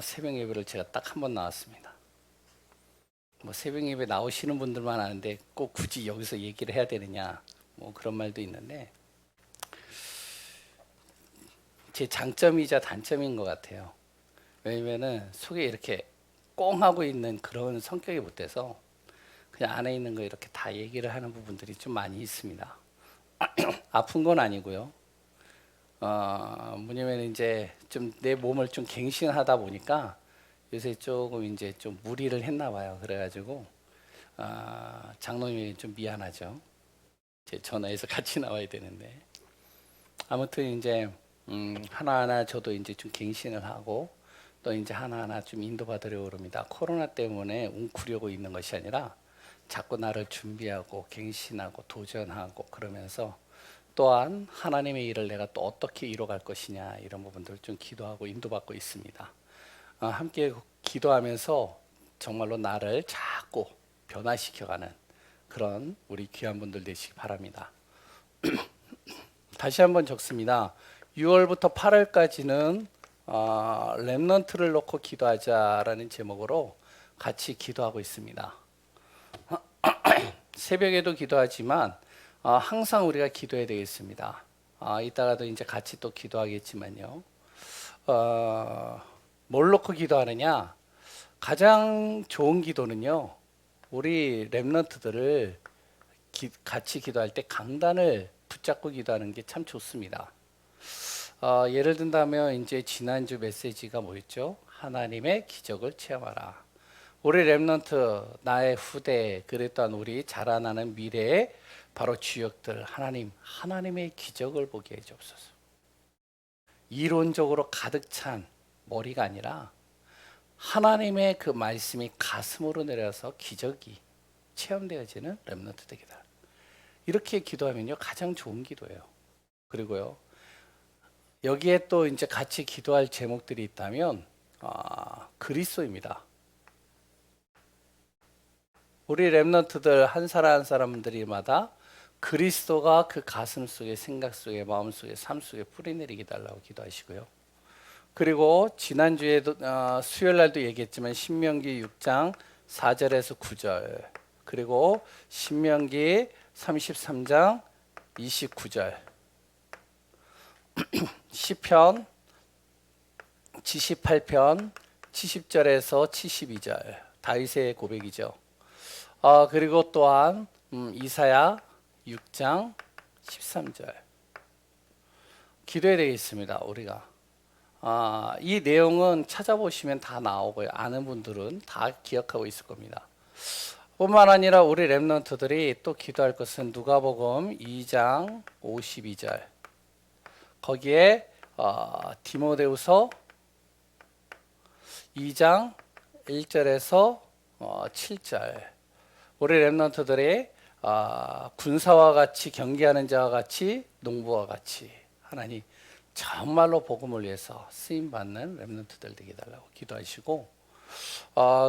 새벽 예배를 제가 딱 한 번 나왔습니다. 뭐 새벽 예배 나오시는 분들만 아는데 꼭 굳이 여기서 얘기를 해야 되느냐, 뭐 그런 말도 있는데 제 장점이자 단점인 것 같아요. 왜냐면은 속에 이렇게 꽁 하고 있는 그런 성격이 못 돼서 그냥 안에 있는 거 이렇게 다 얘기를 하는 부분들이 좀 많이 있습니다. 아픈 건 아니고요. 뭐냐면 이제 좀 내 몸을 좀 갱신하다 보니까 요새 조금 이제 좀 무리를 했나 봐요. 그래가지고 장로님이 좀 미안하죠. 제 전화해서 같이 나와야 되는데 아무튼 이제 하나하나 저도 이제 좀 갱신을 하고 또 이제 하나하나 좀 인도받으려고 그럽니다. 코로나 때문에 웅크려고 있는 것이 아니라 자꾸 나를 준비하고 갱신하고 도전하고 그러면서 또한 하나님의 일을 내가 또 어떻게 이뤄갈 것이냐 이런 부분들을 좀 기도하고 인도받고 있습니다. 함께 기도하면서 정말로 나를 자꾸 변화시켜가는 그런 우리 귀한 분들 되시기 바랍니다. 다시 한번 적습니다. 6월부터 8월까지는 렘넌트를 놓고 기도하자라는 제목으로 같이 기도하고 있습니다. 새벽에도 기도하지만 항상 우리가 기도해야 되겠습니다. 이따가도 이제 같이 또 기도하겠지만요. 뭘 놓고 기도하느냐? 가장 좋은 기도는요. 우리 렘넌트들을 같이 기도할 때 강단을 붙잡고 기도하는 게 참 좋습니다. 예를 든다면 이제 지난주 메시지가 뭐였죠? 하나님의 기적을 체험하라. 우리 렘넌트, 나의 후대, 그리고 또한 우리 자라나는 미래의 바로 주역들 하나님의 기적을 보게 해주옵소서. 이론적으로 가득 찬 머리가 아니라 하나님의 그 말씀이 가슴으로 내려서 기적이 체험되어지는 렘넌트 되기다. 이렇게 기도하면요 가장 좋은 기도예요. 그리고요 여기에 또 이제 같이 기도할 제목들이 있다면 그리스도입니다. 우리 렘넌트들 한 사람 한 사람들이마다 그리스도가 그 가슴 속에 생각 속에 마음 속에 삶 속에 뿌리내리게 달라고 기도하시고요. 그리고 지난주에도 수요일 날도 얘기했지만 신명기 6장 4절에서 9절 그리고 신명기 33장 29절 시편 78편 70절에서 72절 다윗의 고백이죠. 그리고 또한 이사야 6장 13절 기도해야 되겠습니다. 우리가 이 내용은 찾아보시면 다 나오고요. 아는 분들은 다 기억하고 있을 겁니다. 뿐만 아니라 우리 렘넌트들이 또 기도할 것은 누가복음 2장 52절 거기에 디모데후서 2장 1절에서 7절 우리 렘넌트들이 군사와 같이 경계하는 자와 같이 농부와 같이 하나님 정말로 복음을 위해서 쓰임받는 렘넌트들 되게 달라고 기도하시고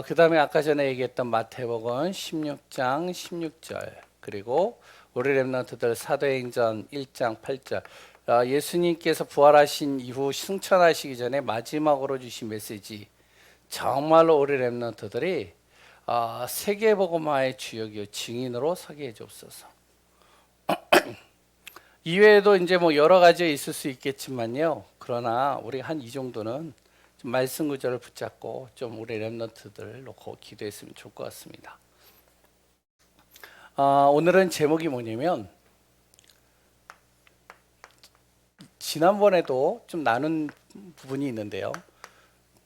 그 다음에 아까 전에 얘기했던 마태복음 16장 16절 그리고 우리 렘넌트들 사도행전 1장 8절 예수님께서 부활하신 이후 승천하시기 전에 마지막으로 주신 메시지 정말로 우리 렘넌트들이 세계복음화의 주역이요 증인으로 서게 해주옵소서. 이외에도 이제 뭐 여러 가지 있을 수 있겠지만요. 그러나 우리 한 이 정도는 좀 말씀 구절을 붙잡고 좀 우리 렘넌트들을 놓고 기도했으면 좋을 것 같습니다. 오늘은 제목이 뭐냐면 지난번에도 좀 나눈 부분이 있는데요.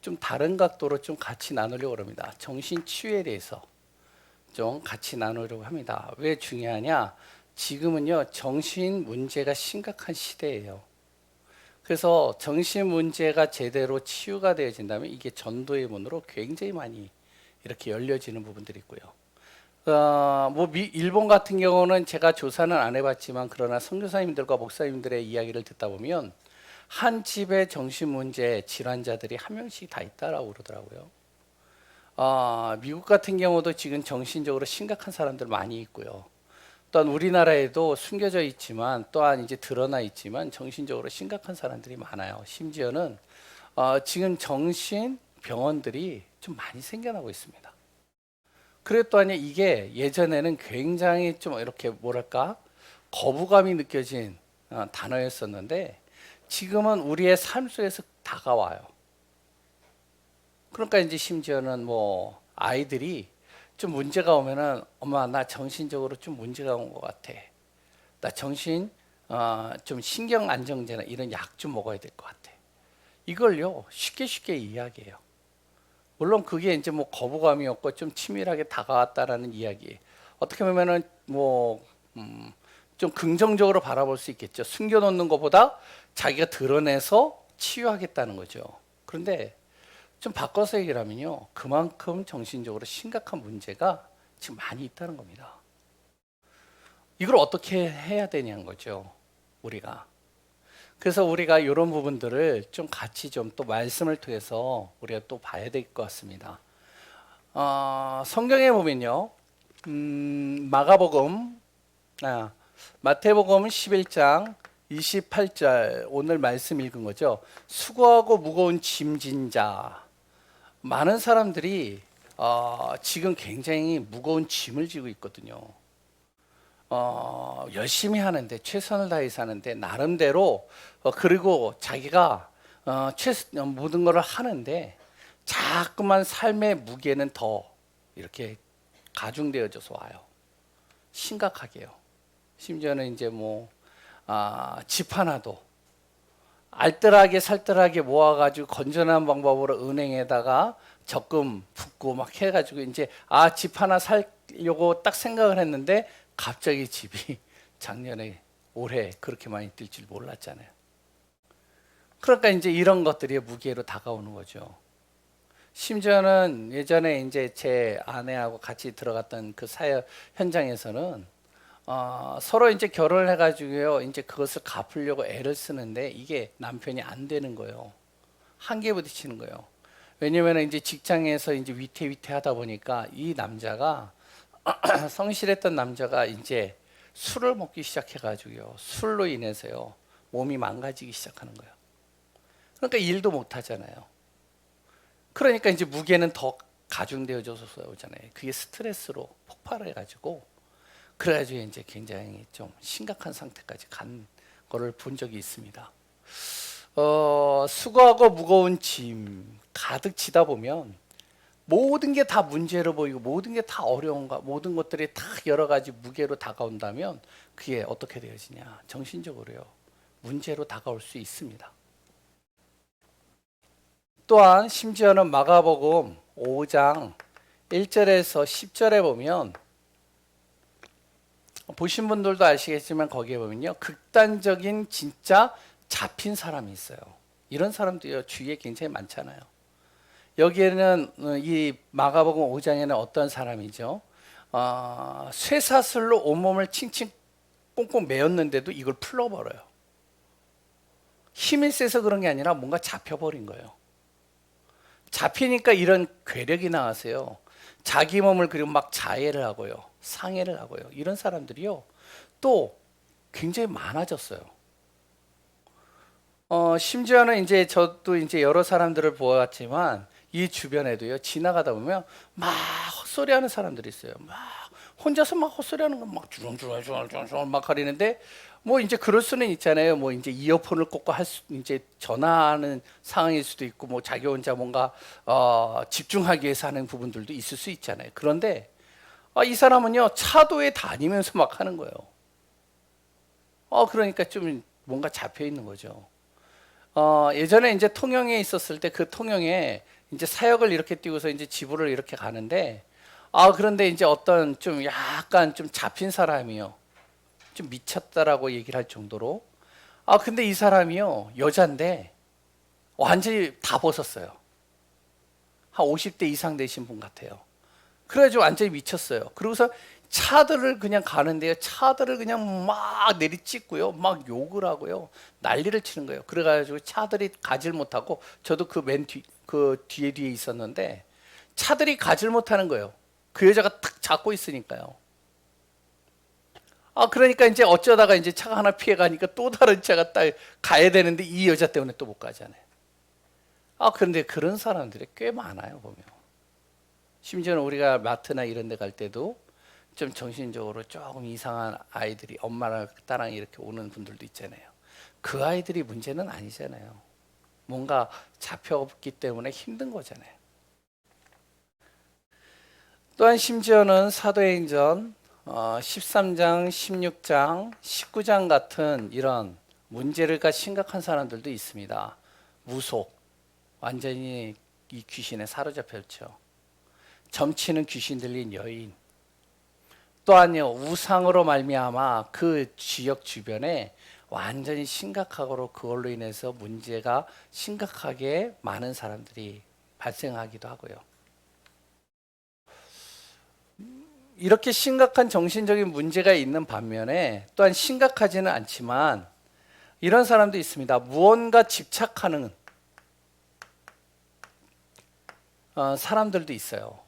좀 다른 각도로 좀 같이 나누려고 합니다. 정신 치유에 대해서 좀 같이 나누려고 합니다. 왜 중요하냐? 지금은요 정신 문제가 심각한 시대예요. 그래서 정신 문제가 제대로 치유가 되어진다면 이게 전도의 문으로 굉장히 많이 이렇게 열려지는 부분들이 있고요. 일본 같은 경우는 제가 조사는 안 해봤지만 그러나 선교사님들과 목사님들의 이야기를 듣다 보면 한 집에 정신 문제 질환자들이 한 명씩 다 있다라고 그러더라고요. 미국 같은 경우도 지금 정신적으로 심각한 사람들 많이 있고요. 또한 우리나라에도 숨겨져 있지만 또한 이제 드러나 있지만 정신적으로 심각한 사람들이 많아요. 심지어는 지금 정신 병원들이 좀 많이 생겨나고 있습니다. 그리고 또 아니 이게 예전에는 굉장히 좀 이렇게 뭐랄까 거부감이 느껴진 단어였었는데 지금은 우리의 삶 속에서 다가와요. 그러니까 이제 심지어는 뭐 아이들이 좀 문제가 오면은 엄마 나 정신적으로 좀 문제가 온 것 같아. 나 정신 좀 신경 안정제나 이런 약 좀 먹어야 될 것 같아. 이걸요 쉽게 쉽게 이야기해요. 물론 그게 이제 뭐 거부감이었고 좀 치밀하게 다가왔다라는 이야기. 어떻게 보면은 뭐 좀 긍정적으로 바라볼 수 있겠죠. 숨겨놓는 것보다 자기가 드러내서 치유하겠다는 거죠. 그런데 좀 바꿔서 얘기를 하면요, 그만큼 정신적으로 심각한 문제가 지금 많이 있다는 겁니다. 이걸 어떻게 해야 되냐는 거죠, 우리가. 그래서 우리가 이런 부분들을 좀 같이 좀 또 말씀을 통해서 우리가 또 봐야 될 것 같습니다. 성경에 보면요, 마가복음, 마태복음 11장 28절 오늘 말씀 읽은 거죠. 수고하고 무거운 짐진 자. 많은 사람들이 지금 굉장히 무거운 짐을 지고 있거든요. 열심히 하는데 최선을 다해서 하는데 나름대로 그리고 자기가 모든 것을 하는데 자꾸만 삶의 무게는 더 이렇게 가중되어져서 와요. 심각하게요. 심지어는 이제 뭐 집 하나도 알뜰하게 살뜰하게 모아가지고 건전한 방법으로 은행에다가 적금 붓고 막 해가지고 이제 집 하나 살려고 딱 생각을 했는데 갑자기 집이 작년에 올해 그렇게 많이 뛸 줄 몰랐잖아요. 그러니까 이제 이런 것들이 무게로 다가오는 거죠. 심지어는 예전에 이제 제 아내하고 같이 들어갔던 그 사역 현장에서는 서로 이제 결혼을 해가지고요, 이제 그것을 갚으려고 애를 쓰는데 이게 남편이 안 되는 거예요. 한계 부딪히는 거예요. 왜냐면 이제 직장에서 이제 위태위태 하다 보니까 이 남자가 성실했던 남자가 이제 술을 먹기 시작해가지고요, 술로 인해서요 몸이 망가지기 시작하는 거예요. 그러니까 일도 못 하잖아요. 그러니까 이제 무게는 더 가중되어져서 오잖아요. 그게 스트레스로 폭발해가지고 그래가지고 이제 굉장히 좀 심각한 상태까지 간 거를 본 적이 있습니다. 수고하고 무거운 짐 가득 지다 보면 모든 게 다 문제로 보이고 모든 게 다 어려운가, 모든 것들이 다 여러 가지 무게로 다가온다면 그게 어떻게 되어지냐, 정신적으로요 문제로 다가올 수 있습니다. 또한 심지어는 마가복음 5장 1절에서 10절에 보면 보신 분들도 아시겠지만 거기에 보면요, 극단적인 진짜 잡힌 사람이 있어요. 이런 사람들이 주위에 굉장히 많잖아요. 여기에는 이 마가복음 5장에는 어떤 사람이죠? 쇠사슬로 온몸을 칭칭 꽁꽁 매었는데도 이걸 풀러버려요. 힘이 세서 그런 게 아니라 뭔가 잡혀버린 거예요. 잡히니까 이런 괴력이 나왔어요. 자기 몸을 그리고 막 자해를 하고요, 상해를 하고요. 이런 사람들이요 또 굉장히 많아졌어요. 심지어는 이제 저도 이제 여러 사람들을 보았지만 이 주변에도요 지나가다 보면 막 헛소리하는 사람들이 있어요. 막 혼자서 막 헛소리하는 거 막 주렁주렁 막 거리는데 뭐 이제 그럴 수는 있잖아요. 뭐 이제 이어폰을 꽂고 이제 전화하는 상황일 수도 있고 뭐 자기 혼자 뭔가 집중하기 위해서 하는 부분들도 있을 수 있잖아요. 그런데 이 사람은요 차도에 다니면서 막 하는 거예요. 그러니까 좀 뭔가 잡혀 있는 거죠. 예전에 이제 통영에 있었을 때 그 통영에 이제 사역을 이렇게 띄고서 이제 지부를 이렇게 가는데 그런데 이제 어떤 좀 약간 좀 잡힌 사람이요, 좀 미쳤다라고 얘기를 할 정도로 근데 이 사람이요 여잔데 완전히 다 벗었어요. 한 50대 이상 되신 분 같아요. 그래가지고 완전히 미쳤어요. 그러고서 차들을 그냥 가는데요, 차들을 그냥 막 내리찍고요, 막 욕을 하고요, 난리를 치는 거예요. 그래가지고 차들이 가질 못하고, 저도 그 그 뒤에 있었는데 차들이 가질 못하는 거예요. 그 여자가 탁 잡고 있으니까요. 그러니까 이제 어쩌다가 이제 차가 하나 피해 가니까 또 다른 차가 딱 가야 되는데 이 여자 때문에 또 못 가잖아요. 그런데 그런 사람들이 꽤 많아요, 보면. 심지어는 우리가 마트나 이런 데 갈 때도 좀 정신적으로 조금 이상한 아이들이 엄마랑 딸랑 이렇게 오는 분들도 있잖아요. 그 아이들이 문제는 아니잖아요. 뭔가 잡혀없기 때문에 힘든 거잖아요. 또한 심지어는 사도행전 13장, 16장, 19장 같은 이런 문제가 심각한 사람들도 있습니다. 무속, 완전히 이 귀신에 사로잡혔죠. 점치는 귀신 들린 여인, 또한요 우상으로 말미암아 그 지역 주변에 완전히 심각하고 그걸로 인해서 문제가 심각하게 많은 사람들이 발생하기도 하고요. 이렇게 심각한 정신적인 문제가 있는 반면에 또한 심각하지는 않지만 이런 사람도 있습니다. 무언가 집착하는 사람들도 있어요.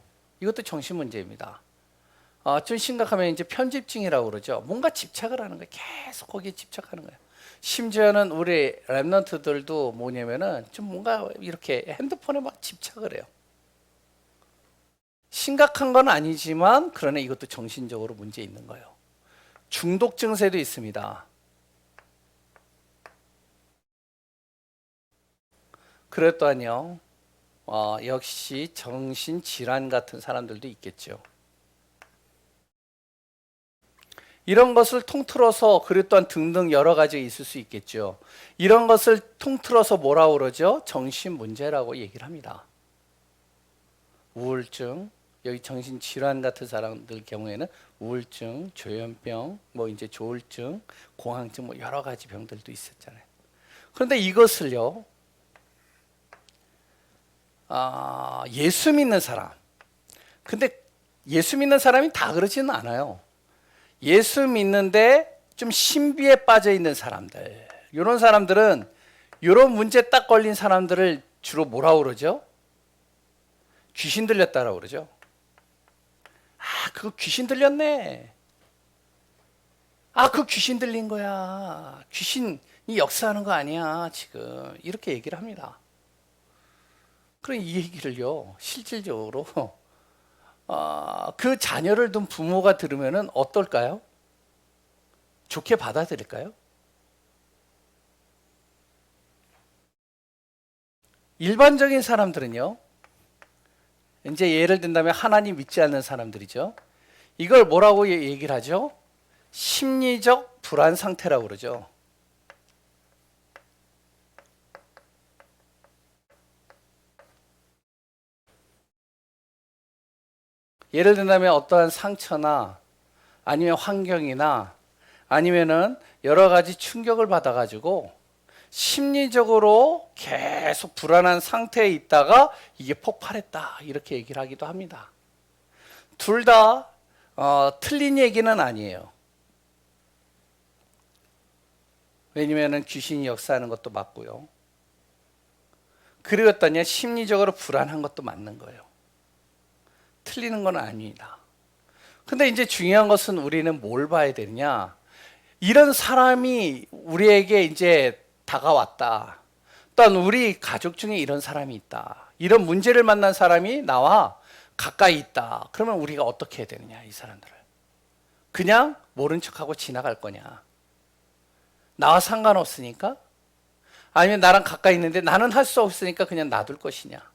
이것도 정신 문제입니다. 좀 심각하면 이제 편집증이라고 그러죠. 뭔가 집착을 하는 거예요. 계속 거기에 집착하는 거예요. 심지어는 우리 랩런트들도 뭐냐면은 좀 뭔가 이렇게 핸드폰에 막 집착을 해요. 심각한 건 아니지만 그러나 이것도 정신적으로 문제 있는 거예요. 중독 증세도 있습니다. 그랬더니요, 역시 정신질환 같은 사람들도 있겠죠. 이런 것을 통틀어서 그리고 또한 등등 여러 가지 있을 수 있겠죠. 이런 것을 통틀어서 뭐라고 그러죠? 정신 문제라고 얘기를 합니다. 우울증, 여기 정신질환 같은 사람들 경우에는 우울증, 조현병, 뭐 이제 조울증, 공황증 뭐 여러 가지 병들도 있었잖아요. 그런데 이것을요, 예수 믿는 사람. 근데 예수 믿는 사람이 다 그러지는 않아요. 예수 믿는데 좀 신비에 빠져 있는 사람들. 이런 사람들은 이런 문제 딱 걸린 사람들을 주로 뭐라고 그러죠? 귀신 들렸다라고 그러죠. 그거 귀신 들렸네. 그거 귀신 들린 거야. 귀신이 역사하는 거 아니야, 지금. 이렇게 얘기를 합니다. 그럼 이 얘기를요, 실질적으로 그 자녀를 둔 부모가 들으면 어떨까요? 좋게 받아들일까요? 일반적인 사람들은요, 이제 예를 든다면 하나님 믿지 않는 사람들이죠. 이걸 뭐라고 얘기를 하죠? 심리적 불안 상태라고 그러죠. 예를 든다면 어떠한 상처나 아니면 환경이나 아니면은 여러 가지 충격을 받아가지고 심리적으로 계속 불안한 상태에 있다가 이게 폭발했다 이렇게 얘기를 하기도 합니다. 둘 다 틀린 얘기는 아니에요. 왜냐하면 귀신이 역사하는 것도 맞고요. 그리고 또 심리적으로 불안한 것도 맞는 거예요. 틀리는 건 아닙니다. 근데 이제 중요한 것은 우리는 뭘 봐야 되느냐? 이런 사람이 우리에게 이제 다가왔다. 또한 우리 가족 중에 이런 사람이 있다. 이런 문제를 만난 사람이 나와 가까이 있다. 그러면 우리가 어떻게 해야 되느냐, 이 사람들을. 그냥 모른 척하고 지나갈 거냐? 나와 상관없으니까? 아니면 나랑 가까이 있는데 나는 할 수 없으니까 그냥 놔둘 것이냐?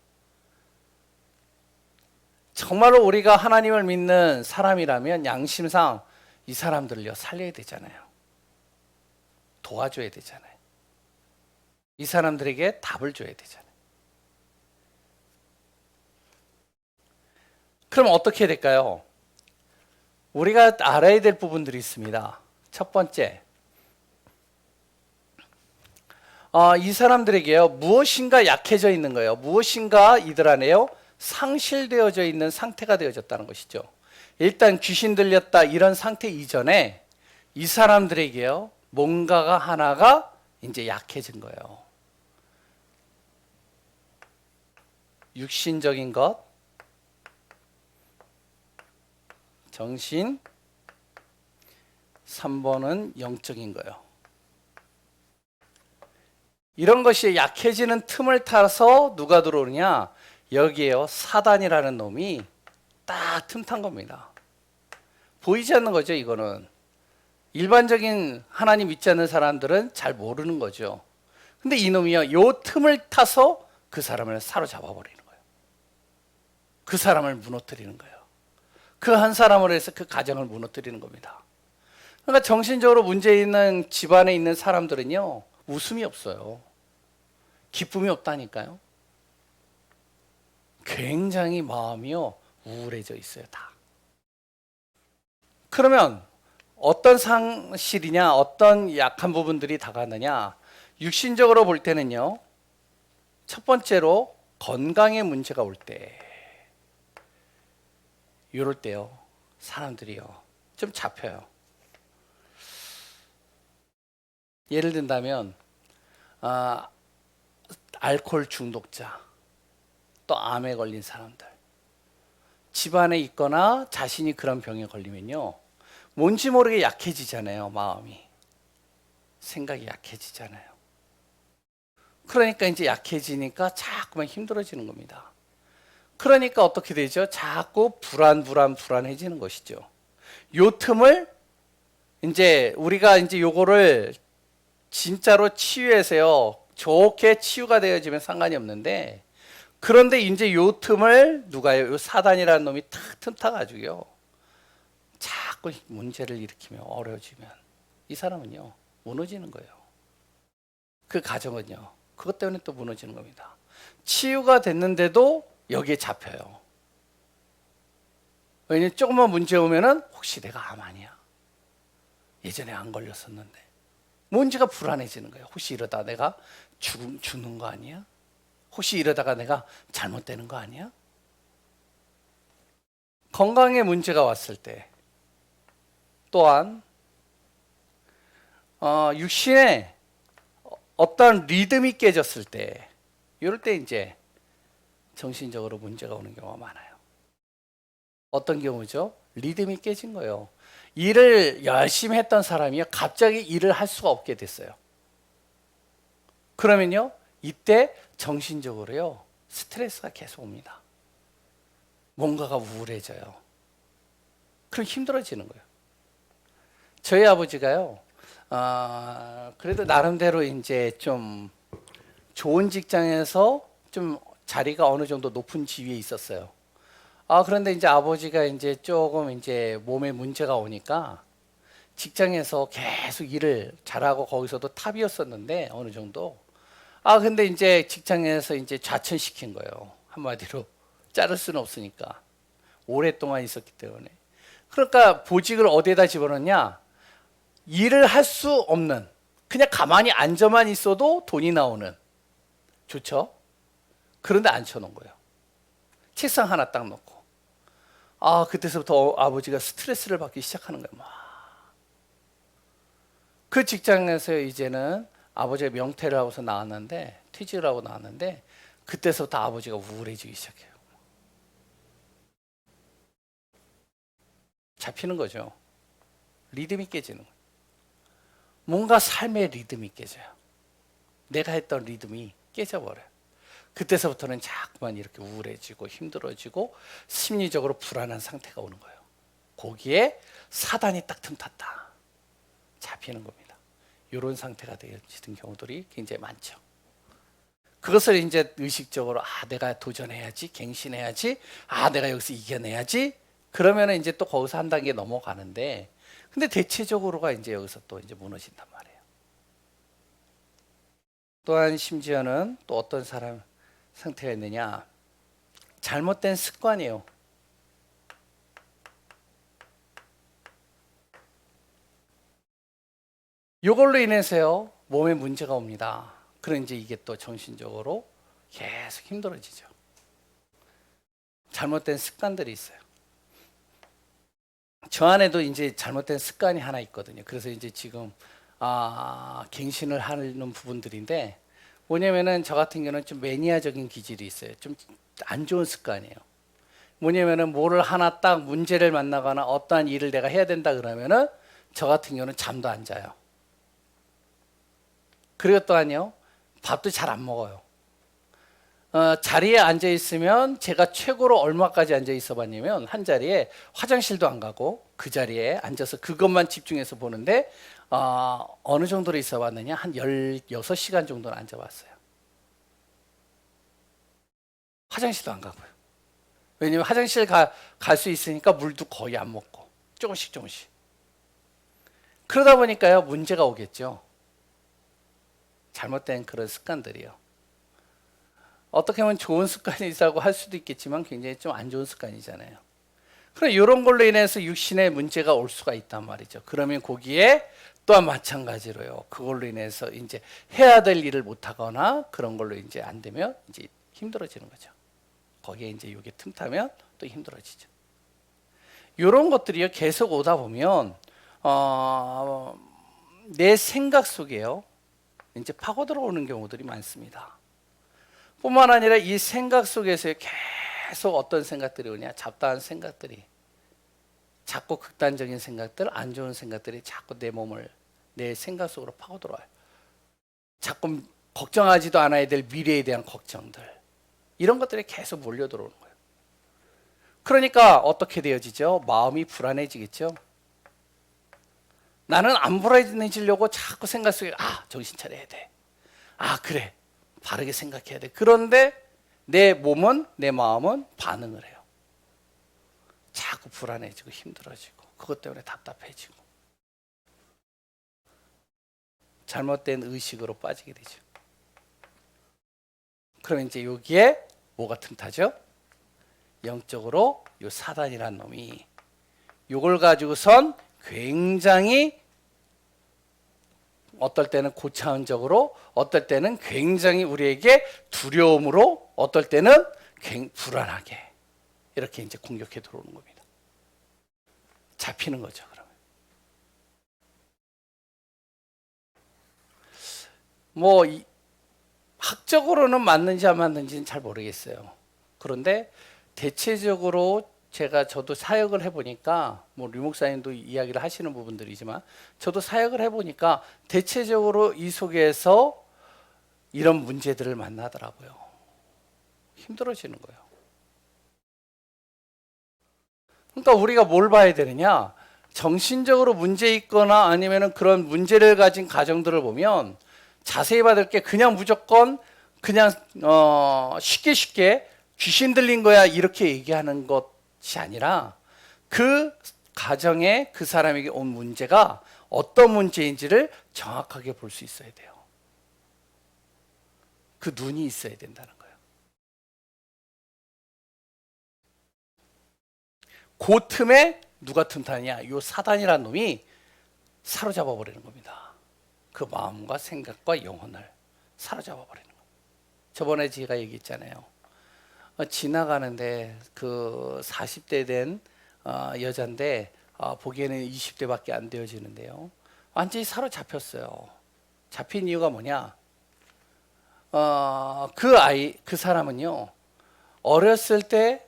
정말로 우리가 하나님을 믿는 사람이라면 양심상 이 사람들을요 살려야 되잖아요. 도와줘야 되잖아요. 이 사람들에게 답을 줘야 되잖아요. 그럼 어떻게 해야 될까요? 우리가 알아야 될 부분들이 있습니다. 첫 번째, 이 사람들에게요 무엇인가 약해져 있는 거예요. 무엇인가 이들 안에요 상실되어져 있는 상태가 되어졌다는 것이죠. 일단 귀신 들렸다 이런 상태 이전에 이 사람들에게요 뭔가가 하나가 이제 약해진 거예요. 육신적인 것, 정신, 3번은 영적인 거예요. 이런 것이 약해지는 틈을 타서 누가 들어오느냐? 여기에요. 사단이라는 놈이 딱 틈탄 겁니다. 보이지 않는 거죠, 이거는. 일반적인 하나님 믿지 않는 사람들은 잘 모르는 거죠. 근데 이놈이요, 요 틈을 타서 그 사람을 사로잡아 버리는 거예요. 그 사람을 무너뜨리는 거예요. 그 한 사람으로 해서 그 가정을 무너뜨리는 겁니다. 그러니까 정신적으로 문제 있는 집안에 있는 사람들은요, 웃음이 없어요. 기쁨이 없다니까요. 굉장히 마음이요, 우울해져 있어요, 다. 그러면 어떤 상실이냐, 어떤 약한 부분들이 다가느냐? 육신적으로 볼 때는요, 첫 번째로 건강에 문제가 올 때, 이럴 때요, 사람들이요, 좀 잡혀요. 예를 든다면, 알코올 중독자, 또 암에 걸린 사람들, 집안에 있거나 자신이 그런 병에 걸리면요, 뭔지 모르게 약해지잖아요, 마음이. 생각이 약해지잖아요. 그러니까 이제 약해지니까 자꾸만 힘들어지는 겁니다. 그러니까 어떻게 되죠? 자꾸 불안해지는 것이죠. 요 틈을 이제 우리가 이제 요거를 진짜로 치유해서요, 좋게 치유가 되어지면 상관이 없는데, 그런데 이제 요 틈을 누가요? 요 사단이라는 놈이 탁 틈타가지고요, 자꾸 문제를 일으키면, 어려워지면 이 사람은요, 무너지는 거예요. 그 가정은요, 그것 때문에 또 무너지는 겁니다. 치유가 됐는데도 여기에 잡혀요. 왜냐면 조금만 문제 오면은 혹시 내가 암 아니야? 예전에 안 걸렸었는데. 뭔지가 불안해지는 거예요. 혹시 이러다 내가 죽는 거 아니야? 혹시 이러다가 내가 잘못되는 거 아니야? 건강에 문제가 왔을 때, 또한 육신에 어떤 리듬이 깨졌을 때, 이럴 때 이제 정신적으로 문제가 오는 경우가 많아요. 어떤 경우죠? 리듬이 깨진 거예요. 일을 열심히 했던 사람이 갑자기 일을 할 수가 없게 됐어요. 그러면요, 이때 정신적으로요, 스트레스가 계속 옵니다. 뭔가가 우울해져요. 그럼 힘들어지는 거예요. 저희 아버지가요, 그래도 나름대로 이제 좀 좋은 직장에서 좀 자리가 어느 정도 높은 지위에 있었어요. 그런데 이제 아버지가 이제 조금 이제 몸에 문제가 오니까 직장에서 계속 일을 잘하고 거기서도 탑이었었는데 어느 정도. 근데 이제 직장에서 이제 좌천시킨 거예요. 한마디로 자를 수는 없으니까. 오랫동안 있었기 때문에. 그러니까 보직을 어디에다 집어넣냐? 일을 할 수 없는, 그냥 가만히 앉아만 있어도 돈이 나오는, 좋죠? 그런데 앉혀놓은 거예요. 책상 하나 딱 놓고. 그때서부터 아버지가 스트레스를 받기 시작하는 거예요. 그 직장에서 이제는 아버지가 명퇴를 하고서 나왔는데, 퇴직을 하고 나왔는데, 그때서부터 아버지가 우울해지기 시작해요. 잡히는 거죠. 리듬이 깨지는 거예요. 뭔가 삶의 리듬이 깨져요. 내가 했던 리듬이 깨져버려요. 그때서부터는 자꾸만 이렇게 우울해지고 힘들어지고 심리적으로 불안한 상태가 오는 거예요. 거기에 사단이 딱 틈탔다. 잡히는 겁니다. 이런 상태가 되어지는 경우들이 굉장히 많죠. 그것을 이제 의식적으로 내가 도전해야지, 갱신해야지, 내가 여기서 이겨내야지. 그러면 이제 또 거기서 한 단계 넘어가는데, 근데 대체적으로가 이제 여기서 또 이제 무너진단 말이에요. 또한 심지어는 또 어떤 사람 상태가 있느냐, 잘못된 습관이에요. 이걸로 인해서요, 몸에 문제가 옵니다. 그럼 이제 이게 또 정신적으로 계속 힘들어지죠. 잘못된 습관들이 있어요. 저 안에도 이제 잘못된 습관이 하나 있거든요. 그래서 이제 지금 갱신을 하는 부분들인데, 뭐냐면은 저 같은 경우는 좀 매니아적인 기질이 있어요. 좀 안 좋은 습관이에요. 뭐냐면은 뭐를 하나 딱 문제를 만나거나 어떠한 일을 내가 해야 된다 그러면은 저 같은 경우는 잠도 안 자요. 그리고 또한요, 밥도 잘 안 먹어요. 자리에 앉아 있으면 제가 최고로 얼마까지 앉아 있어 봤냐면 한 자리에 화장실도 안 가고 그 자리에 앉아서 그것만 집중해서 보는데 어느 정도로 있어 봤느냐? 한 16시간 정도는 앉아 봤어요. 화장실도 안 가고요. 왜냐면 화장실 갈 수 있으니까 물도 거의 안 먹고 조금씩 조금씩. 그러다 보니까요 문제가 오겠죠. 잘못된 그런 습관들이요. 어떻게 보면 좋은 습관이라고 할 수도 있겠지만 굉장히 좀 안 좋은 습관이잖아요. 그럼 이런 걸로 인해서 육신에 문제가 올 수가 있단 말이죠. 그러면 거기에 또한 마찬가지로요. 그걸로 인해서 이제 해야 될 일을 못 하거나 그런 걸로 이제 안 되면 이제 힘들어지는 거죠. 거기에 이제 이게 틈타면 또 힘들어지죠. 이런 것들이요 계속 오다 보면 내 생각 속에요 이제 파고 들어오는 경우들이 많습니다. 뿐만 아니라 이 생각 속에서 계속 어떤 생각들이 오냐, 잡다한 생각들이, 자꾸 극단적인 생각들, 안 좋은 생각들이 자꾸 내 생각 속으로 파고 들어와요. 자꾸 걱정하지도 않아야 될 미래에 대한 걱정들, 이런 것들이 계속 몰려 들어오는 거예요. 그러니까 어떻게 되어지죠? 마음이 불안해지겠죠. 나는 안 불안해지려고 자꾸 생각 속에 정신 차려야 돼. 그래. 바르게 생각해야 돼. 그런데 내 몸은, 내 마음은 반응을 해요. 자꾸 불안해지고 힘들어지고 그것 때문에 답답해지고 잘못된 의식으로 빠지게 되죠. 그럼 이제 여기에 뭐가 틈타죠? 영적으로 요 사단이란 놈이 요걸 가지고선 굉장히 어떨 때는 고차원적으로, 어떨 때는 굉장히 우리에게 두려움으로, 어떨 때는 불안하게 이렇게 이제 공격해 들어오는 겁니다. 잡히는 거죠, 그러면. 뭐 학적으로는 맞는지 안 맞는지는 잘 모르겠어요. 그런데 대체적으로 저도 사역을 해보니까 뭐 류목사님도 이야기를 하시는 부분들이지만 저도 사역을 해보니까 대체적으로 이 속에서 이런 문제들을 만나더라고요. 힘들어지는 거예요. 그러니까 우리가 뭘 봐야 되느냐? 정신적으로 문제 있거나 아니면은 그런 문제를 가진 가정들을 보면 자세히 받을 게 그냥 무조건 그냥 쉽게 귀신 들린 거야 이렇게 얘기하는 것이 아니라 그 가정에 그 사람에게 온 문제가 어떤 문제인지를 정확하게 볼 수 있어야 돼요. 그 눈이 있어야 된다는 거예요. 그 틈에 누가 틈타냐? 요 사단이라는 놈이 사로잡아 버리는 겁니다. 그 마음과 생각과 영혼을 사로잡아 버리는 거예요. 저번에 제가 얘기했잖아요. 지나가는데 그 40대 된 여잔데 보기에는 20대밖에 안 되어지는데요. 완전히 사로잡혔어요. 잡힌 이유가 뭐냐? 그 사람은요, 어렸을 때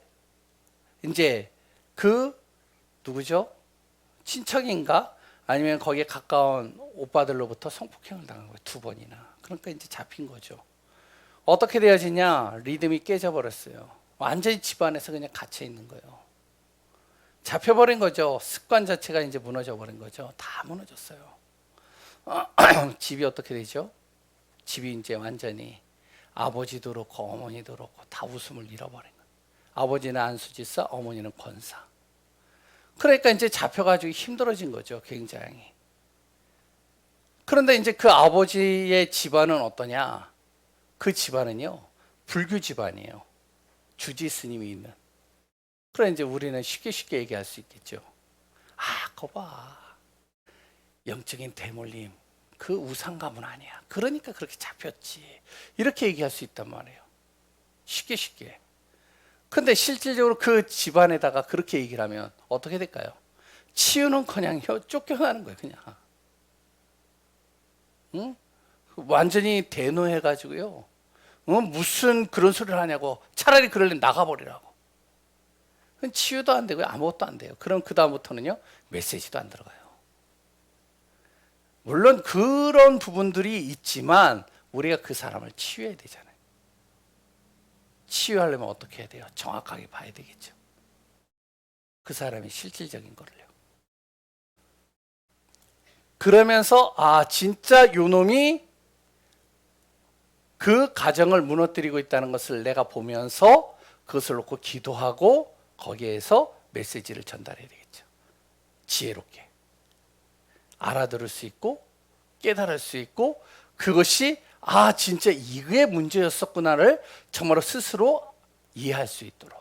이제 누구죠? 친척인가? 아니면 거기에 가까운 오빠들로부터 성폭행을 당한 거예요. 2번이나. 그러니까 이제 잡힌 거죠. 어떻게 되어지냐? 리듬이 깨져버렸어요. 완전히 집안에서 그냥 갇혀 있는 거예요. 잡혀버린 거죠. 습관 자체가 이제 무너져 버린 거죠. 다 무너졌어요. 집이 어떻게 되죠? 집이 이제 완전히 아버지도 그렇고 어머니도 그렇고 다 웃음을 잃어버린 거예요. 아버지는 안수지사, 어머니는 권사. 그러니까 이제 잡혀가지고 힘들어진 거죠. 굉장히. 그런데 이제 그 아버지의 집안은 어떠냐? 그 집안은요, 불교 집안이에요. 주지 스님이 있는. 그래 이제 우리는 쉽게 얘기할 수 있겠죠. 그거 봐. 영적인 대물림. 그 우상 가문 아니야. 그러니까 그렇게 잡혔지. 이렇게 얘기할 수 있단 말이에요. 쉽게. 근데 실질적으로 그 집안에다가 그렇게 얘기를 하면 어떻게 될까요? 치유는커녕 쫓겨나는 거예요, 그냥. 응? 완전히 대노해가지고요. 무슨 그런 소리를 하냐고. 차라리 그러려면 나가버리라고. 치유도 안 되고요, 아무것도 안 돼요. 그럼 그 다음부터는요, 메시지도 안 들어가요. 물론 그런 부분들이 있지만 우리가 그 사람을 치유해야 되잖아요. 치유하려면 어떻게 해야 돼요? 정확하게 봐야 되겠죠. 그 사람의 실질적인 거를요. 그러면서 진짜 요 놈이 그 가정을 무너뜨리고 있다는 것을 내가 보면서 그것을 놓고 기도하고 거기에서 메시지를 전달해야 되겠죠. 지혜롭게 알아들을 수 있고 깨달을 수 있고, 그것이 진짜 이게 문제였었구나를 정말로 스스로 이해할 수 있도록.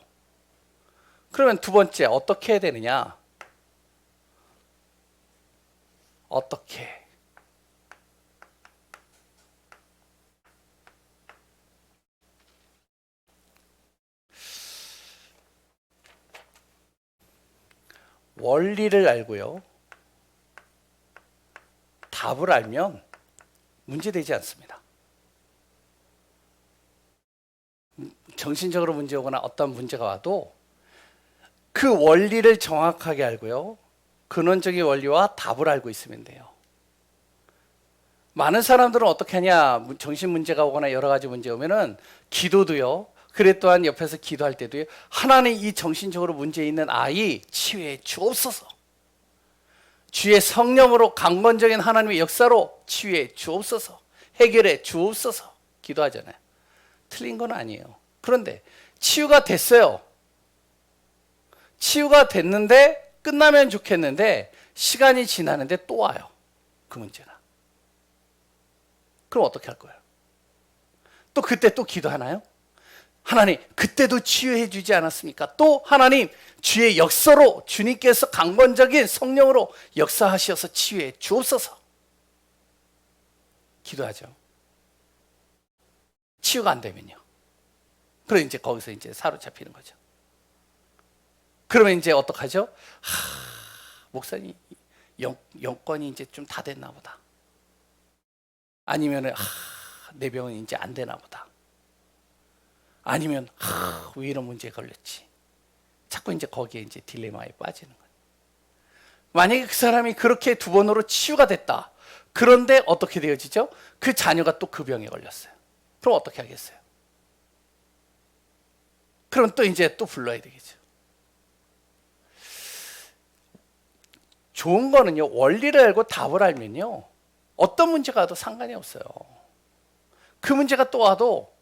그러면 두 번째 어떻게 해야 되느냐? 어떻게? 원리를 알고요. 답을 알면 문제되지 않습니다. 정신적으로 문제 오거나 어떤 문제가 와도 그 원리를 정확하게 알고요. 근원적인 원리와 답을 알고 있으면 돼요. 많은 사람들은 어떻게 하냐? 정신 문제가 오거나 여러 가지 문제 오면은 기도도요. 그래 또한 옆에서 기도할 때도요. 하나님 이 정신적으로 문제 있는 아이 치유해 주옵소서. 주의 성령으로 강건적인 하나님의 역사로 치유해 주옵소서. 해결해 주옵소서. 기도하잖아요. 틀린 건 아니에요. 그런데 치유가 됐어요. 치유가 됐는데 끝나면 좋겠는데 시간이 지나는데 또 와요. 그 문제가. 그럼 어떻게 할 거예요? 또 그때 또 기도하나요? 하나님 그때도 치유해 주지 않았습니까? 또 하나님 주의 역사로 주님께서 강건적인 성령으로 역사하셔서 치유해 주옵소서. 기도하죠. 치유가 안 되면요. 그럼 이제 거기서 이제 사로잡히는 거죠. 그러면 이제 어떡하죠? 목사님 영권이 이제 좀 다 됐나 보다. 아니면은 내 병은 이제 안 되나 보다. 아니면 왜 이런 문제에 걸렸지? 자꾸 이제 거기에 이제 딜레마에 빠지는 거예요. 만약에 그 사람이 그렇게 두 번으로 치유가 됐다. 그런데 어떻게 되어지죠? 그 자녀가 또 그 병에 걸렸어요. 그럼 어떻게 하겠어요? 그럼 또 이제 또 불러야 되겠죠. 좋은 거는요, 원리를 알고 답을 알면요, 어떤 문제가 와도 상관이 없어요. 그 문제가 또 와도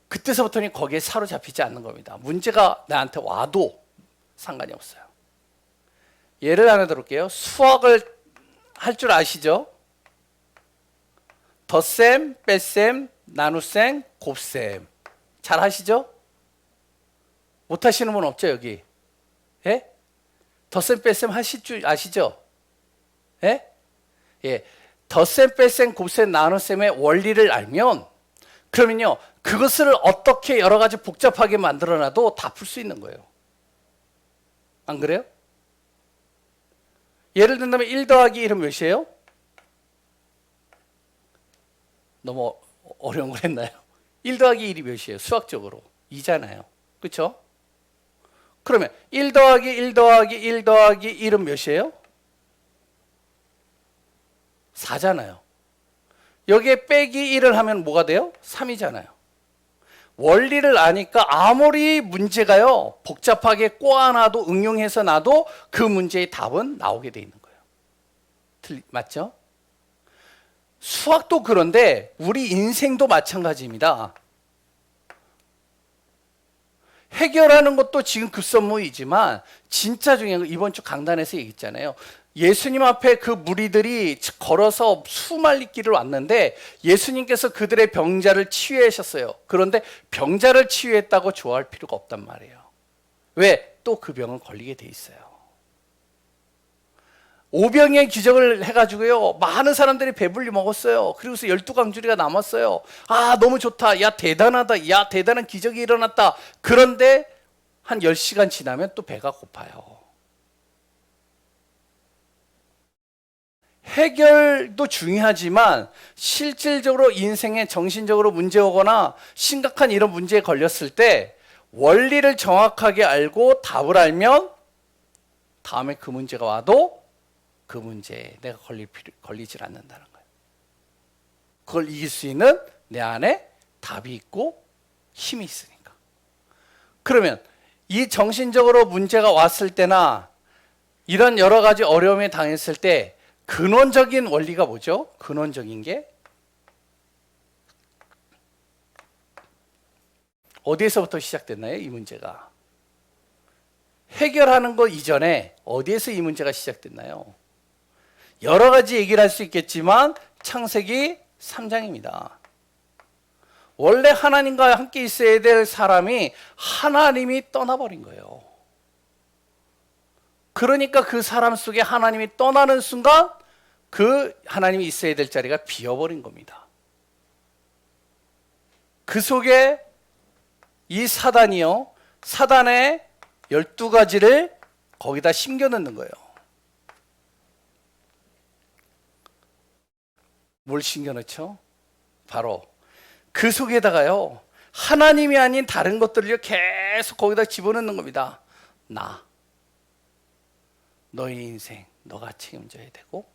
그때서부터는 거기에 사로잡히지 않는 겁니다. 문제가 나한테 와도 상관이 없어요. 예를 하나 들을게요. 수학을 할 줄 아시죠? 덧셈, 뺄셈, 나눗셈, 곱셈. 잘 하시죠? 못 하시는 분 없죠, 여기? 예? 덧셈, 뺄셈 하실 줄 아시죠? 예? 예. 덧셈, 뺄셈, 곱셈, 나눗셈의 원리를 알면, 그러면요, 그것을 어떻게 여러 가지 복잡하게 만들어놔도 다 풀 수 있는 거예요. 안 그래요? 예를 든다면 1 더하기 1은 몇이에요? 너무 어려운 걸 했나요? 1 더하기 1이 몇이에요? 수학적으로 2잖아요. 그렇죠? 그러면 1 더하기 1 더하기 1 더하기 1은 몇이에요? 4잖아요. 여기에 빼기 1을 하면 뭐가 돼요? 3이잖아요. 원리를 아니까 아무리 문제가요 복잡하게 꼬아놔도 응용해서 놔도 그 문제의 답은 나오게 돼 있는 거예요. 맞죠? 수학도 그런데 우리 인생도 마찬가지입니다. 해결하는 것도 지금 급선무이지만 진짜 중요한 건 이번 주 강단에서 얘기했잖아요. 예수님 앞에 그 무리들이 걸어서 수말리 길을 왔는데 예수님께서 그들의 병자를 치유하셨어요. 그런데 병자를 치유했다고 좋아할 필요가 없단 말이에요. 왜? 또 그 병은 걸리게 돼 있어요. 오병의 기적을 해가지고요 많은 사람들이 배불리 먹었어요. 그리고서 12강줄이가 남았어요. 너무 좋다. 야 대단하다. 야 대단한 기적이 일어났다. 그런데 한 10시간 지나면 또 배가 고파요. 해결도 중요하지만 실질적으로 인생에 정신적으로 문제 오거나 심각한 이런 문제에 걸렸을 때 원리를 정확하게 알고 답을 알면 다음에 그 문제가 와도 그 문제에 내가 걸리질 않는다는 거예요. 그걸 이길 수 있는 내 안에 답이 있고 힘이 있으니까. 그러면 이 정신적으로 문제가 왔을 때나 이런 여러 가지 어려움에 당했을 때 근원적인 원리가 뭐죠? 근원적인 게 어디에서부터 시작됐나요? 이 문제가. 해결하는 것 이전에 어디에서 이 문제가 시작됐나요? 여러 가지 얘기를 할 수 있겠지만 창세기 3장입니다. 원래 하나님과 함께 있어야 될 사람이 하나님이 떠나버린 거예요. 그러니까 그 사람 속에 하나님이 떠나는 순간 그 하나님이 있어야 될 자리가 비어버린 겁니다. 그 속에 이 사단이요, 사단의 12가지를 거기다 심겨 넣는 거예요. 뭘 심겨 넣죠? 바로 그 속에다가요, 하나님이 아닌 다른 것들을 계속 거기다 집어넣는 겁니다. 너의 인생 너가 책임져야 되고,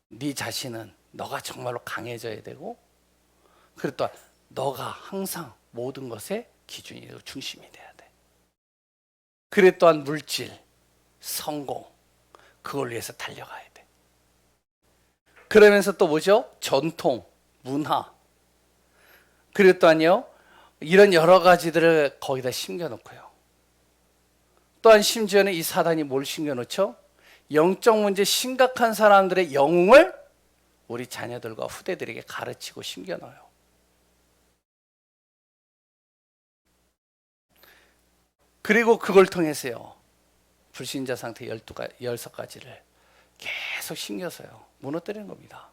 네 자신은 너가 정말로 강해져야 되고, 그리고 또 너가 항상 모든 것의 기준이 되고 중심이 돼야 돼. 그래 또한 물질, 성공, 그걸 위해서 달려가야 돼. 그러면서 또 뭐죠? 전통, 문화, 그리고 또한요, 이런 여러 가지들을 거기다 심겨놓고요. 또한 심지어는 이 사단이 뭘 심겨놓죠? 영적 문제 심각한 사람들의 영웅을 우리 자녀들과 후대들에게 가르치고 심겨넣어요. 그리고 그걸 통해서요, 불신자 상태 16가지를 계속 심겨서요, 무너뜨리는 겁니다.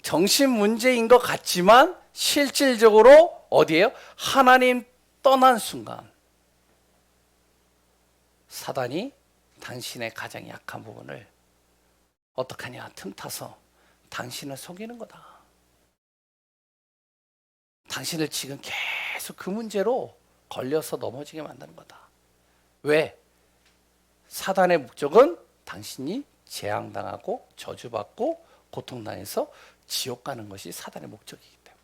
정신 문제인 것 같지만 실질적으로 어디예요? 하나님 떠난 순간 사단이 당신의 가장 약한 부분을 어떡하냐, 틈타서 당신을 속이는 거다. 당신을 지금 계속 그 문제로 걸려서 넘어지게 만드는 거다. 왜? 사단의 목적은 당신이 재앙당하고 저주받고 고통당해서 지옥 가는 것이 사단의 목적이기 때문에.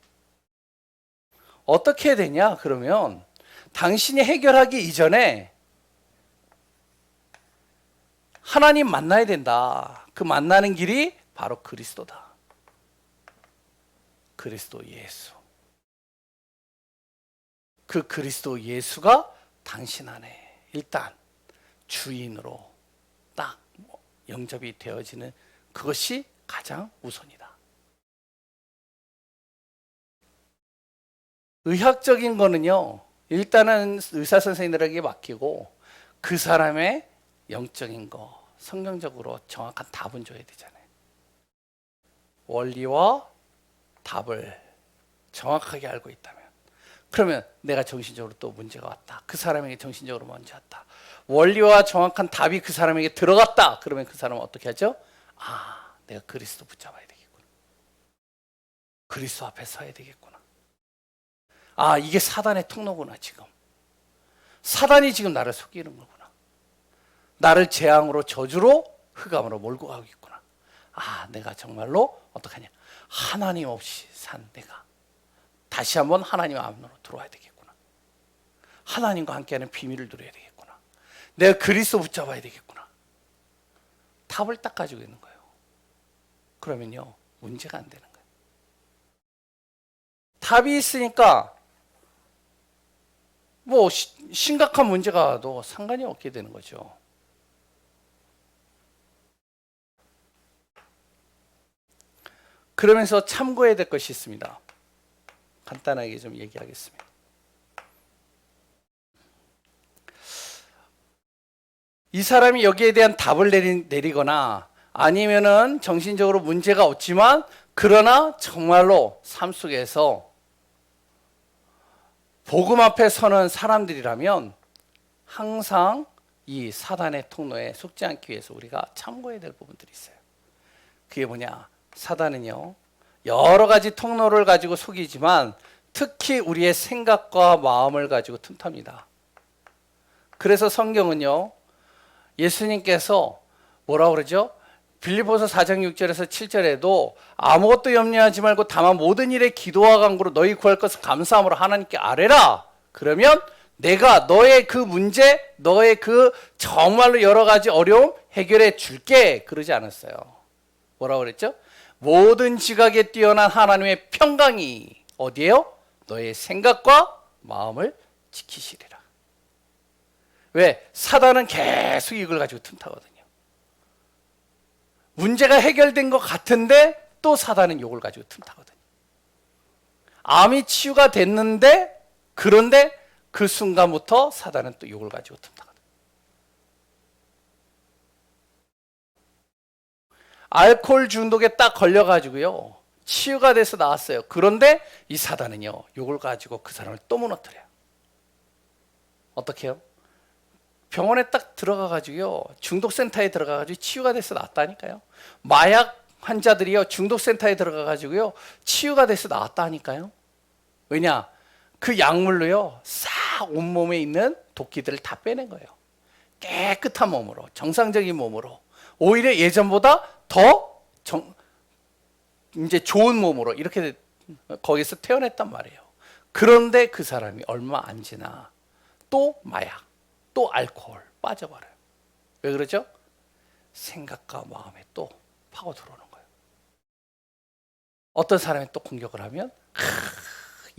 어떻게 해야 되냐? 그러면 당신이 해결하기 이전에 하나님 만나야 된다. 그 만나는 길이 바로 그리스도다. 그리스도 예수. 그 그리스도 예수가 당신 안에 일단 주인으로 딱 영접이 되어지는 그것이 가장 우선이다. 의학적인 거는요, 일단은 의사 선생님들에게 맡기고 그 사람의 영적인 거, 성경적으로 정확한 답은 줘야 되잖아요. 원리와 답을 정확하게 알고 있다면, 그러면 내가 정신적으로 또 문제가 왔다. 그 사람에게 정신적으로 먼저 왔다. 원리와 정확한 답이 그 사람에게 들어갔다. 그러면 그 사람은 어떻게 하죠? 아, 내가 그리스도 붙잡아야 되겠구나. 그리스도 앞에 서야 되겠구나. 아, 이게 사단의 통로구나. 지금 사단이 지금 나를 속이는 거구나. 나를 재앙으로, 저주로, 흑암으로 몰고 가고 있구나. 아, 내가 정말로 어떡하냐, 하나님 없이 산 내가 다시 한번 하나님 안으로 들어와야 되겠구나. 하나님과 함께하는 비밀을 누려야 되겠구나. 내가 그리스도 붙잡아야 되겠구나. 답을 딱 가지고 있는 거예요. 그러면요, 문제가 안 되는 거예요. 답이 있으니까 뭐 심각한 문제가 와도 상관이 없게 되는 거죠. 그러면서 참고해야 될 것이 있습니다. 간단하게 좀 얘기하겠습니다. 이 사람이 여기에 대한 답을 내리거나 아니면은 정신적으로 문제가 없지만 그러나 정말로 삶 속에서 복음 앞에 서는 사람들이라면 항상 이 사단의 통로에 속지 않기 위해서 우리가 참고해야 될 부분들이 있어요. 그게 뭐냐? 사단은요, 여러 가지 통로를 가지고 속이지만 특히 우리의 생각과 마음을 가지고 틈탑니다. 그래서 성경은요, 예수님께서 뭐라고 그러죠? 빌립보서 4장 6절에서 7절에도 아무것도 염려하지 말고 다만 모든 일에 기도와 간구로 너희 구할 것을 감사함으로 하나님께 아뢰라. 그러면 내가 너의 그 문제, 너의 그 정말로 여러 가지 어려움 해결해 줄게. 그러지 않았어요. 뭐라고 그랬죠? 모든 지각에 뛰어난 하나님의 평강이 어디에요? 너의 생각과 마음을 지키시리라. 왜? 사단은 계속 이걸 가지고 틈타거든요. 문제가 해결된 것 같은데 또 사단은 이걸 가지고 틈타거든요. 암이 치유가 됐는데 그런데 그 순간부터 사단은 또 이걸 가지고 틈타거든요. 알코올 중독에 딱 걸려가지고요. 치유가 돼서 나왔어요. 그런데 이 사단은요. 이걸 가지고 그 사람을 또 무너뜨려요. 어떻게 해요? 병원에 딱 들어가가지고요. 중독센터에 들어가가지고 치유가 돼서 나왔다니까요. 마약 환자들이요. 중독센터에 들어가가지고요. 치유가 돼서 나왔다니까요. 왜냐? 그 약물로요. 싹 온몸에 있는 도끼들을 다 빼낸 거예요. 깨끗한 몸으로, 정상적인 몸으로. 오히려 예전보다 더 이제 좋은 몸으로 이렇게 거기서 태어났단 말이에요. 그런데 그 사람이 얼마 안 지나 또 마약, 또 알코올 빠져버려요. 왜 그러죠? 생각과 마음에 또 파고 들어오는 거예요. 어떤 사람이 또 공격을 하면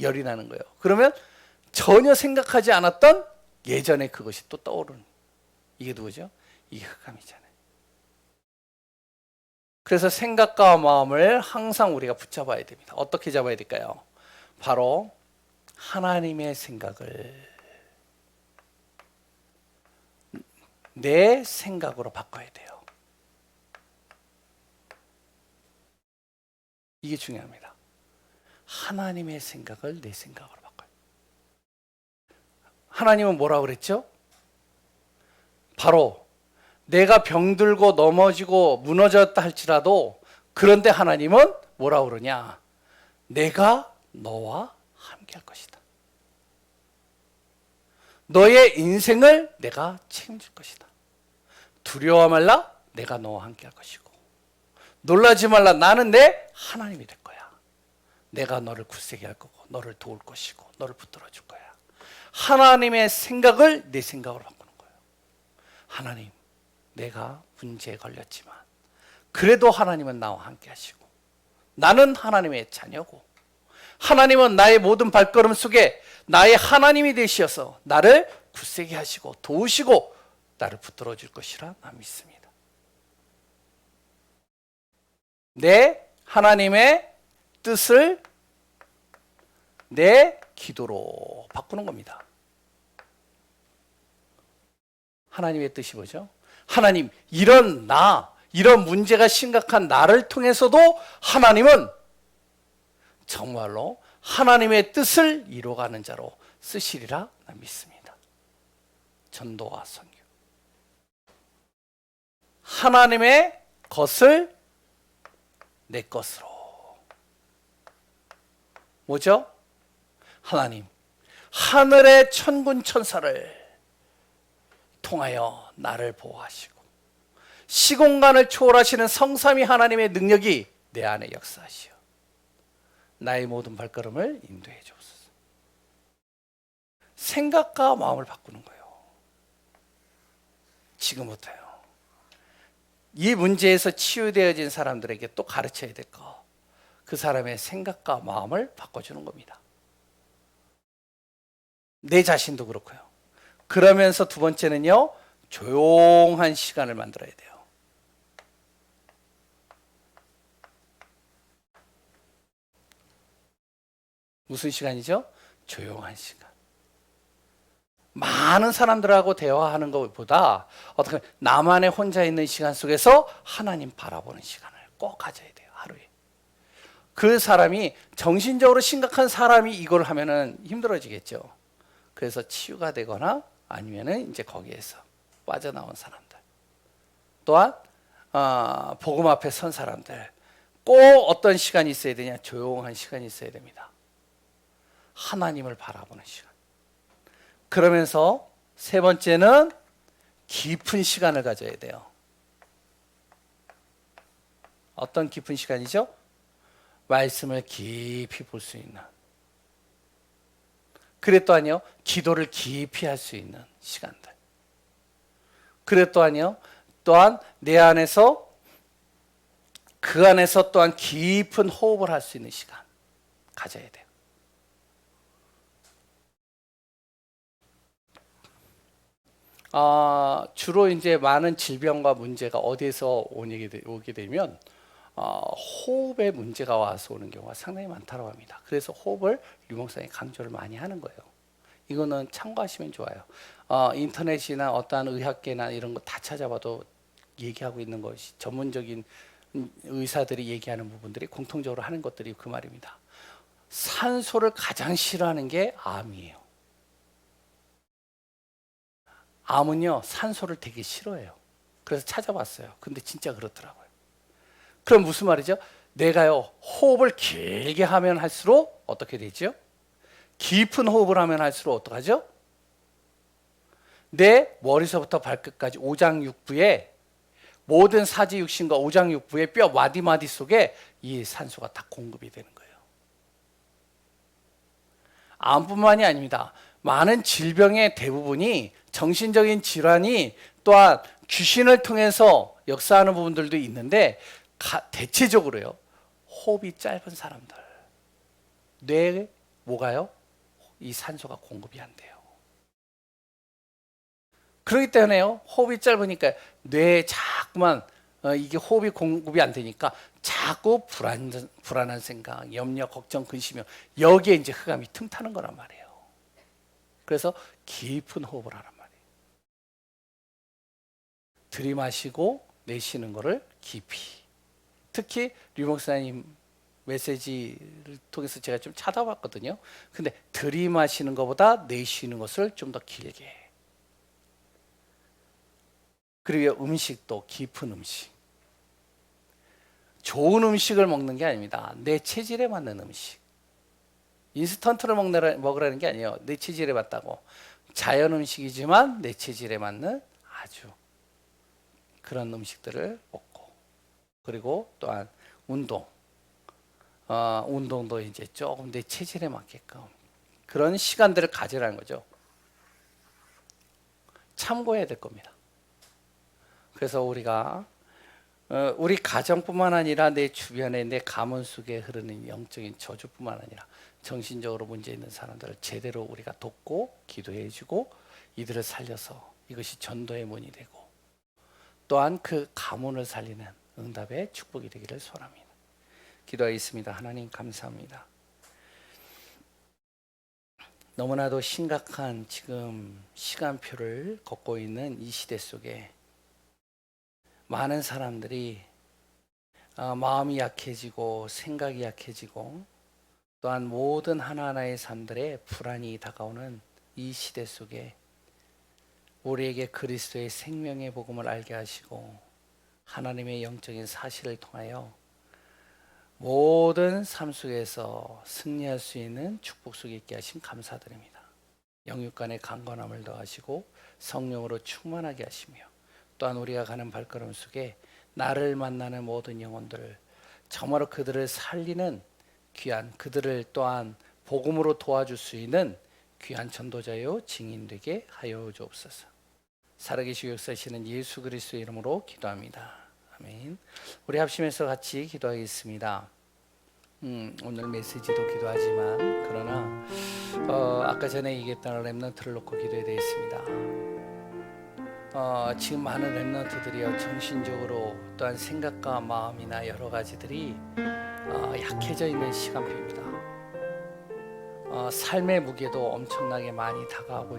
열이 나는 거예요. 그러면 전혀 생각하지 않았던 예전에 그것이 또 떠오르는. 이게 누구죠? 이게 흑암이잖아요. 그래서 생각과 마음을 항상 우리가 붙잡아야 됩니다. 어떻게 잡아야 될까요? 바로 하나님의 생각을 내 생각으로 바꿔야 돼요. 이게 중요합니다. 하나님의 생각을 내 생각으로 바꿔요. 하나님은 뭐라고 그랬죠? 바로 내가 병들고 넘어지고 무너졌다 할지라도 그런데 하나님은 뭐라고 그러냐? 내가 너와 함께 할 것이다. 너의 인생을 내가 책임질 것이다. 두려워 말라. 내가 너와 함께 할 것이고 놀라지 말라. 나는 내 하나님이 될 거야. 내가 너를 굳세게 할 거고 너를 도울 것이고 너를 붙들어 줄 거야. 하나님의 생각을 내 생각으로 바꾸는 거예요. 하나님, 내가 문제에 걸렸지만 그래도 하나님은 나와 함께 하시고 나는 하나님의 자녀고 하나님은 나의 모든 발걸음 속에 나의 하나님이 되셔서 나를 굳세게 하시고 도우시고 나를 붙들어 줄 것이라 나 믿습니다. 내 하나님의 뜻을 내 기도로 바꾸는 겁니다. 하나님의 뜻이 뭐죠? 하나님, 이런 문제가 심각한 나를 통해서도 하나님은 정말로 하나님의 뜻을 이루어가는 자로 쓰시리라 나 믿습니다. 전도와 선교. 하나님의 것을 내 것으로. 뭐죠? 하나님, 하늘의 천군 천사를 통하여 나를 보호하시고 시공간을 초월하시는 성삼위 하나님의 능력이 내 안에 역사하시어 나의 모든 발걸음을 인도해 주옵소서. 생각과 마음을 바꾸는 거예요. 지금부터요. 이 문제에서 치유되어진 사람들에게 또 가르쳐야 될 거. 그 사람의 생각과 마음을 바꿔주는 겁니다. 내 자신도 그렇고요. 그러면서 두 번째는요. 조용한 시간을 만들어야 돼요. 무슨 시간이죠? 조용한 시간. 많은 사람들하고 대화하는 것보다 어떻게 나만의 혼자 있는 시간 속에서 하나님 바라보는 시간을 꼭 가져야 돼요. 하루에. 그 사람이 정신적으로 심각한 사람이 이걸 하면은 힘들어지겠죠. 그래서 치유가 되거나 아니면은 이제 거기에서 빠져나온 사람들. 또한 복음 앞에 선 사람들. 꼭 어떤 시간이 있어야 되냐? 조용한 시간이 있어야 됩니다. 하나님을 바라보는 시간. 그러면서 세 번째는 깊은 시간을 가져야 돼요. 어떤 깊은 시간이죠? 말씀을 깊이 볼 수 있는. 그래 또한요, 기도를 깊이 할 수 있는 시간들. 그래 또한요, 또한 내 안에서 그 안에서 또한 깊은 호흡을 할 수 있는 시간 가져야 돼요. 주로 이제 많은 질병과 문제가 어디에서 오게 되면 호흡에 문제가 와서 오는 경우가 상당히 많다고 합니다. 그래서 호흡을 류목사님이 강조를 많이 하는 거예요. 이거는 참고하시면 좋아요. 인터넷이나 어떠한 의학계나 이런 거 다 찾아봐도 얘기하고 있는 것이 전문적인 의사들이 얘기하는 부분들이 공통적으로 하는 것들이 그 말입니다. 산소를 가장 싫어하는 게 암이에요. 암은요, 산소를 되게 싫어해요. 그래서 찾아봤어요. 근데 진짜 그렇더라고요. 그럼 무슨 말이죠? 내가요, 호흡을 길게 하면 할수록 어떻게 되죠? 깊은 호흡을 하면 할수록 어떡하죠? 내 머리서부터 발끝까지 오장육부에 모든 사지육신과 오장육부의 뼈 마디마디 속에 이 산소가 다 공급이 되는 거예요. 암뿐만이 아닙니다. 많은 질병의 대부분이 정신적인 질환이 또한 귀신을 통해서 역사하는 부분들도 있는데 대체적으로요, 호흡이 짧은 사람들 뇌에 뭐가요? 이 산소가 공급이 안 돼요. 그렇기 때문에요, 호흡이 짧으니까 뇌에 자꾸만 이게 호흡이 공급이 안 되니까 자꾸 불안한 생각, 염려, 걱정, 근심이 여기에 이제 흑암이 틈타는 거란 말이에요. 그래서 깊은 호흡을 하란 말이에요. 들이마시고 내쉬는 거를 깊이. 특히 류 목사님 메시지를 통해서 제가 좀 찾아봤거든요. 근데 들이마시는 것보다 내쉬는 것을 좀 더 길게. 그리고 음식도 깊은 음식. 좋은 음식을 먹는 게 아닙니다. 내 체질에 맞는 음식. 인스턴트를 먹으라는 게 아니에요. 내 체질에 맞다고. 자연 음식이지만 내 체질에 맞는 아주 그런 음식들을 먹고. 그리고 또한 운동. 운동도 이제 조금 내 체질에 맞게끔 그런 시간들을 가지라는 거죠. 참고해야 될 겁니다. 그래서 우리가 우리 가정뿐만 아니라 내 주변에 내 가문 속에 흐르는 영적인 저주뿐만 아니라 정신적으로 문제 있는 사람들을 제대로 우리가 돕고 기도해주고 이들을 살려서 이것이 전도의 문이 되고 또한 그 가문을 살리는 응답의 축복이 되기를 소원합니다. 기도하겠습니다. 하나님 감사합니다. 너무나도 심각한 지금 시간표를 걷고 있는 이 시대 속에 많은 사람들이 마음이 약해지고 생각이 약해지고 또한 모든 하나하나의 삶들에 불안이 다가오는 이 시대 속에 우리에게 그리스도의 생명의 복음을 알게 하시고 하나님의 영적인 사실을 통하여 모든 삶 속에서 승리할 수 있는 축복 속에 있게 하신 감사드립니다. 영육 간의 강건함을 더하시고 성령으로 충만하게 하시며 또한 우리가 가는 발걸음 속에 나를 만나는 모든 영혼들을 정말로 그들을 살리는 귀한 그들을 또한 복음으로 도와줄 수 있는 귀한 전도자요 증인되게 하여 주옵소서. 살아계시고 역사하시는 예수 그리스도의 이름으로 기도합니다. 아멘. 우리 합심해서 같이 기도하겠습니다. 오늘 메시지도 기도하지만 그러나 아까 전에 얘기했던 렘넌트를 놓고 기도해야 되겠습니다. 지금 많은 렘넌트들이요 정신적으로 또한 생각과 마음이나 여러 가지들이 약해져 있는 시간표입니다. 삶의 무게도 엄청나게 많이 다가오고